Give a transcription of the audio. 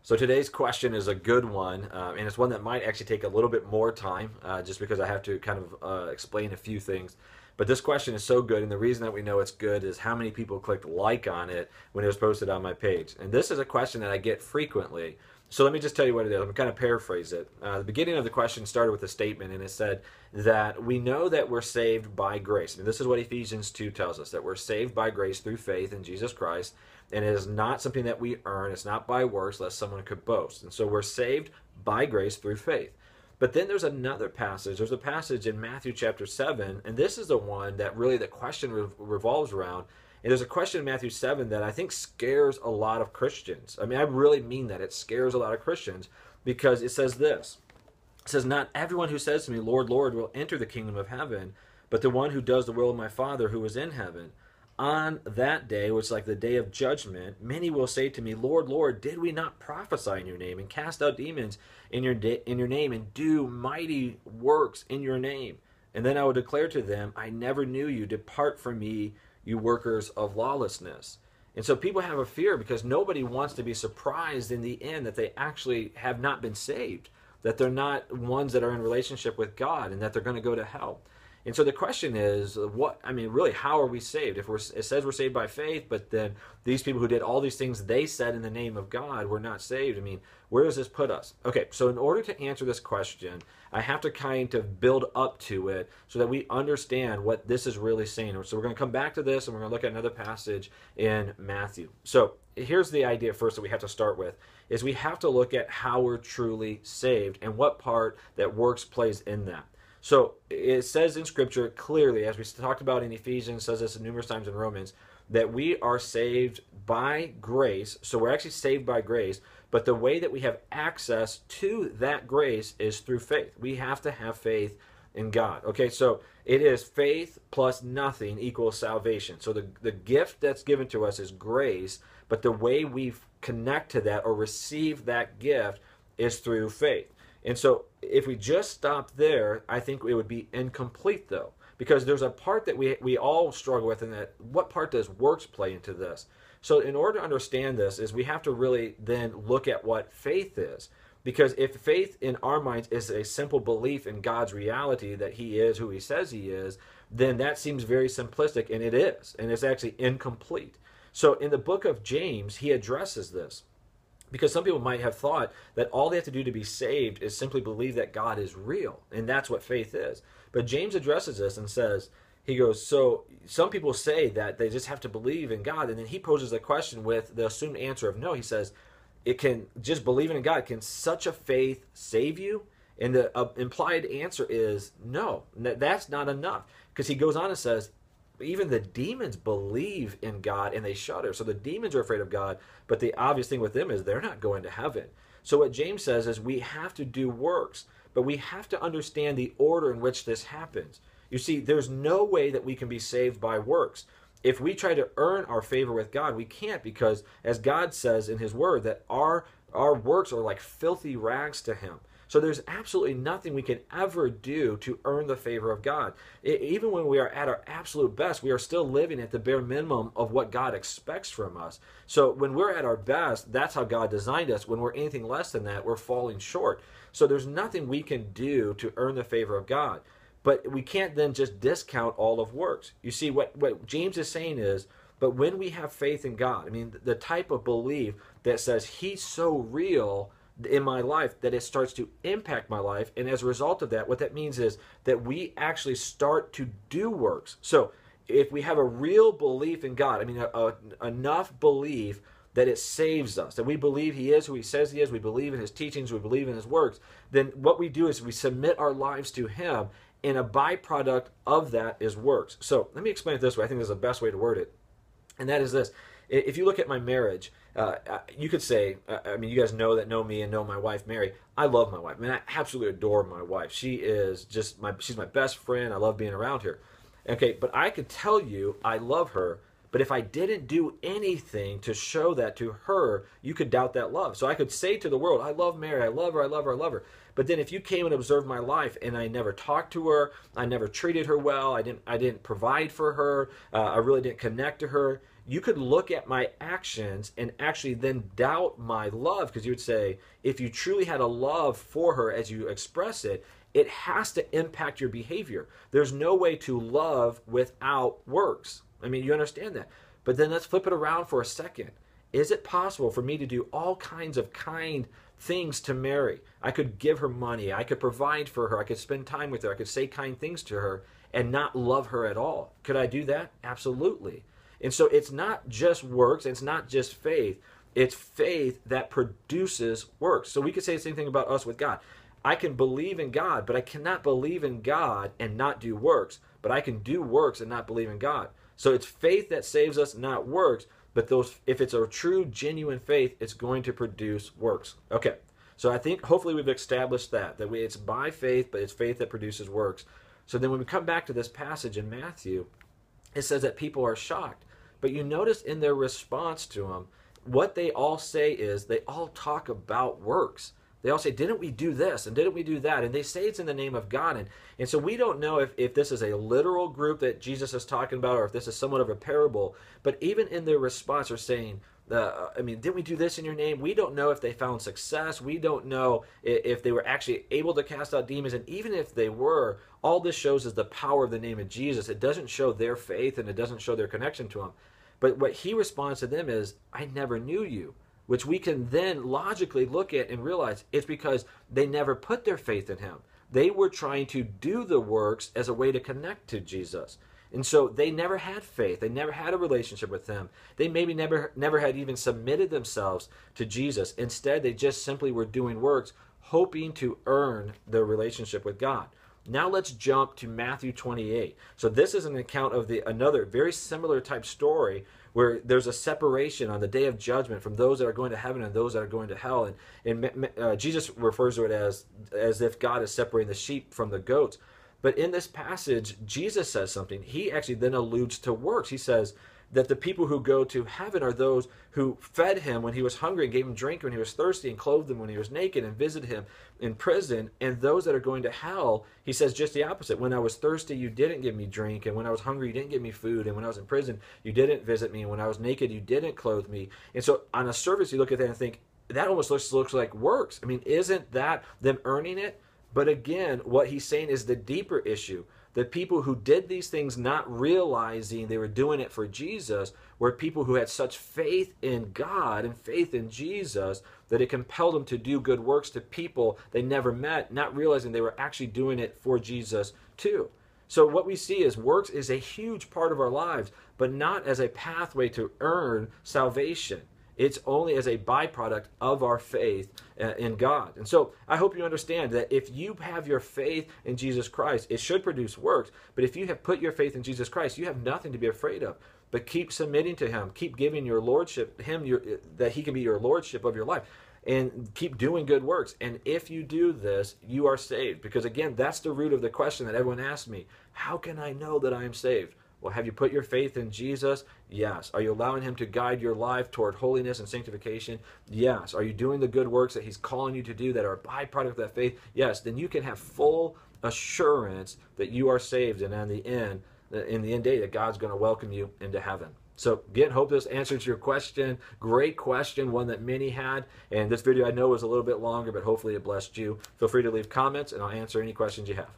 So today's question is a good one, and it's one that might actually take a little bit more time, just because I have to kind of explain a few things. But this question is so good, and the reason that we know it's good is how many people clicked like on it when it was posted on my page. And this is a question that I get frequently. So let me just tell you what it is. I'm going to kind of paraphrase it. The beginning of the question started with a statement, and it said that we know that we're saved by grace. And this is what Ephesians 2 tells us, that we're saved by grace through faith in Jesus Christ. And it is not something that we earn. It's not by works, lest someone could boast. And so we're saved by grace through faith. But then there's another passage. There's a passage in Matthew chapter 7, and this is the one that really the question revolves around. And there's a question in Matthew 7 that I think scares a lot of Christians. I mean, I really mean that. It scares a lot of Christians because it says this. It says, "Not everyone who says to me, 'Lord, Lord,' will enter the kingdom of heaven, but the one who does the will of my Father who is in heaven. On that day," which is like the day of judgment, "many will say to me, 'Lord, Lord, did we not prophesy in your name and cast out demons in your name and do mighty works in your name?' And then I will declare to them, 'I never knew you. Depart from me, you workers of lawlessness.'" And so people have a fear because nobody wants to be surprised in the end that they actually have not been saved, that they're not ones that are in relationship with God and that they're going to go to hell. And so the question is, really, how are we saved? It says we're saved by faith, but then these people who did all these things they said in the name of God were not saved. I mean, where does this put us? Okay, so in order to answer this question, I have to kind of build up to it so that we understand what this is really saying. So we're going to come back to this, and we're going to look at another passage in Matthew. So here's the idea first that we have to start with, is we have to look at how we're truly saved and what part that works plays in that. So it says in Scripture clearly, as we talked about in Ephesians, says this numerous times in Romans, that we are saved by grace. So we're actually saved by grace, but the way that we have access to that grace is through faith. We have to have faith in God. Okay, so it is faith plus nothing equals salvation. So the gift that's given to us is grace, but the way we connect to that or receive that gift is through faith. And so if we just stop there, I think it would be incomplete, though, because there's a part that we all struggle with, and that what part does works play into this? So in order to understand this is we have to really then look at what faith is. Because if faith in our minds is a simple belief in God's reality that he is who he says he is, then that seems very simplistic, and it is, and it's actually incomplete. So in the book of James, he addresses this. Because some people might have thought that all they have to do to be saved is simply believe that God is real, and that's what faith is. But James addresses this and says, he goes, so some people say that they just have to believe in God, and then he poses the question with the assumed answer of no. He says, it can just believing in God, can such a faith save you? And the implied answer is no, that's not enough. Because he goes on and says, even the demons believe in God and they shudder. So the demons are afraid of God, but the obvious thing with them is they're not going to heaven. So what James says is we have to do works, but we have to understand the order in which this happens. You see, there's no way that we can be saved by works. If we try to earn our favor with God, we can't, because as God says in his word, that our works are like filthy rags to him. So there's absolutely nothing we can ever do to earn the favor of God. Even when we are at our absolute best, we are still living at the bare minimum of what God expects from us. So when we're at our best, that's how God designed us. When we're anything less than that, we're falling short. So there's nothing we can do to earn the favor of God. But we can't then just discount all of works. You see, what James is saying is, but when we have faith in God, I mean, the type of belief that says he's so real in my life that it starts to impact my life, and as a result of that, what that means is that we actually start to do works. So if we have a real belief in God, I mean enough belief that it saves us, that we believe he is who he says he is, we believe in his teachings, we believe in his works, then what we do is we submit our lives to him, and a byproduct of that is works. So let me explain it this way. I think this is the best way to word it, and that is this. If you look at my marriage, you could say, you guys know me and know my wife, Mary. I love my wife. I mean, I absolutely adore my wife. She is just she's my best friend. I love being around her. Okay, but I could tell you I love her, but if I didn't do anything to show that to her, you could doubt that love. So I could say to the world, I love Mary, I love her, I love her, I love her. But then if you came and observed my life and I never talked to her, I never treated her well, I didn't provide for her, I really didn't connect to her, you could look at my actions and actually then doubt my love, because you would say, if you truly had a love for her as you express it, it has to impact your behavior. There's no way to love without works. I mean, you understand that. But then let's flip it around for a second. Is it possible for me to do all kinds of kind things to Mary? I could give her money. I could provide for her. I could spend time with her. I could say kind things to her and not love her at all. Could I do that? Absolutely. And so it's not just works. It's not just faith. It's faith that produces works. So we could say the same thing about us with God. I can believe in God, but I cannot believe in God and not do works. But I can do works and not believe in God. So it's faith that saves us, not works. But those, if it's a true, genuine faith, it's going to produce works. Okay, so I think hopefully we've established that it's by faith, but it's faith that produces works. So then when we come back to this passage in Matthew, it says that people are shocked. But you notice in their response to him, what they all say is they all talk about works. They all say, didn't we do this and didn't we do that? And they say it's in the name of God. And so we don't know if this is a literal group that Jesus is talking about or if this is somewhat of a parable. But even in their response, they're saying, didn't we do this in your name? We don't know if they found success. We don't know if they were actually able to cast out demons. And even if they were, all this shows is the power of the name of Jesus. It doesn't show their faith and it doesn't show their connection to him. But what he responds to them is, I never knew you. Which we can then logically look at and realize it's because they never put their faith in him. They were trying to do the works as a way to connect to Jesus. And so they never had faith. They never had a relationship with him. They maybe never had even submitted themselves to Jesus. Instead, they just simply were doing works, hoping to earn their relationship with God. Now let's jump to Matthew 28. So this is an account of another very similar type story where there's a separation on the day of judgment from those that are going to heaven and those that are going to hell. And Jesus refers to it as if God is separating the sheep from the goats. But in this passage, Jesus says something. He actually then alludes to works. He says that the people who go to heaven are those who fed him when he was hungry and gave him drink when he was thirsty and clothed him when he was naked and visited him in prison. And those that are going to hell, he says just the opposite. When I was thirsty, you didn't give me drink. And when I was hungry, you didn't give me food. And when I was in prison, you didn't visit me. And when I was naked, you didn't clothe me. And so on a surface, you look at that and think, that almost looks like works. I mean, isn't that them earning it? But again, what he's saying is the deeper issue. The people who did these things not realizing they were doing it for Jesus were people who had such faith in God and faith in Jesus that it compelled them to do good works to people they never met, not realizing they were actually doing it for Jesus too. So what we see is works is a huge part of our lives, but not as a pathway to earn salvation. It's only as a byproduct of our faith in God. And so I hope you understand that if you have your faith in Jesus Christ, it should produce works. But if you have put your faith in Jesus Christ, you have nothing to be afraid of. But keep submitting to him. Keep giving your lordship, that he can be your lordship of your life. And keep doing good works. And if you do this, you are saved. Because again, that's the root of the question that everyone asks me. How can I know that I am saved? Well, have you put your faith in Jesus? Yes. Are you allowing him to guide your life toward holiness and sanctification? Yes. Are you doing the good works that he's calling you to do that are a byproduct of that faith? Yes. Then you can have full assurance that you are saved, and in the end day, that God's going to welcome you into heaven. So again, hope this answers your question. Great question, one that many had. And this video I know was a little bit longer, but hopefully it blessed you. Feel free to leave comments, and I'll answer any questions you have.